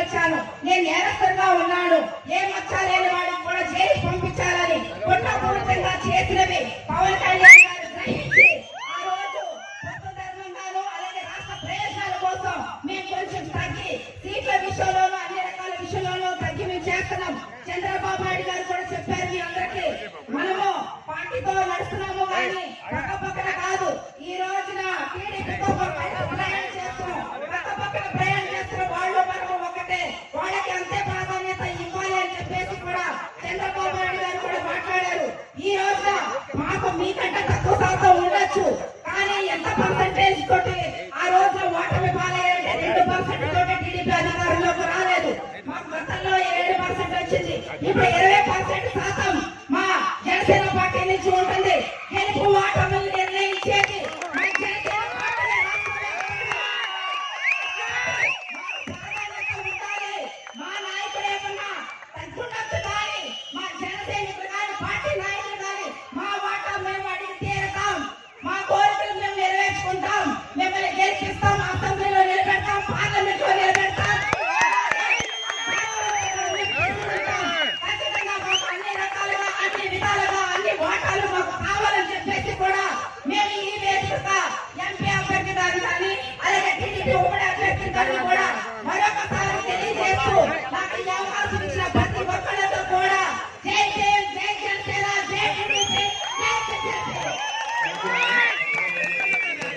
వచ్చాను. నేను నేరస్తుగా ఉన్నాను, ఏ మచ్చ లేని వాడిని కూడా జైలుకి పంపించాలని కుట్రపూరితంగా చేసినవి పవన్ కళ్యాణ్ గారు గ్రహించి ఆ రోజు కొత్త ధర్మంగాను అలాగే రాష్ట్ర ప్రయోజనాల కోసం మేము కొంచెం తగ్గి సీట్ల విషయంలోనూ అన్ని రకాల విషయంలోనూ తగ్గి మేము చేస్తున్నాం. చంద్రబాబు నాయుడు గారు కూడా చెప్పారు మీ అందరికీ, మనము పార్టీతో నడుస్తున్నాము కానీ పక్క పక్కన కాదు. ఈ రోజున టీడీపీతో ప్రయాణం చేస్తున్నాం, పక్క పక్కన ప్రయాణం చేస్తున్నాం. వాళ్ళు మనము ఒకటే, వాళ్ళకి అంతే ప్రాధాన్యత ఇవ్వాలి అని చెప్పేసి కూడా చంద్రబాబు నాయుడు గారు కూడా మాట్లాడారు. ఈ రోజున మాకు మీకంటే తక్కువ శాతం ఉండొచ్చు కానీ ఎంత పర్సంటేజ్ తోటి ఆ రోజున ఓటమి పాలయ్యారంటే 2% తోటి టీడీపీ అధికారంలోకి రాలేదు. మాకు గతంలో 7% వచ్చింది, ఇప్పుడు 20% శాతం మా జనసేన పార్టీ నుంచి ఉంటుంది. గెలుపు ఓటములు నిర్ణయించేది మా జనసేన పార్టీ. ప్రాధాన్యత ఉండాలి. మా నాయకుడు ఏమన్నా తగ్గుండొచ్చు కానీ మా జనసైనికులు కానీ పార్టీ నాయకులు కానీ మా వాటా మేము అడిగి తీరుతాం. మా కోరికలు మేము నెరవేర్చుకుంటాం. మిమ్మల్ని గెలిపిస్తాం, అసెంబ్లీలో నిలబెడతాం, పార్లమెంట్ లో నిలబెడతాం. ఖచ్చితంగా మాకు అన్ని రకాలుగా అన్ని విధాలుగా అన్ని ఓటాలు మాకు కావాలని చెప్పేసి కూడా మేము ఈ వేదికగా ఎంపీ అభ్యర్థి గారు కానీ అలాగే టీడీపీ ఉమ్మడి అభ్యర్థి గారిని కూడా మరొకసారి తెలియజేస్తూ నాకు ఈ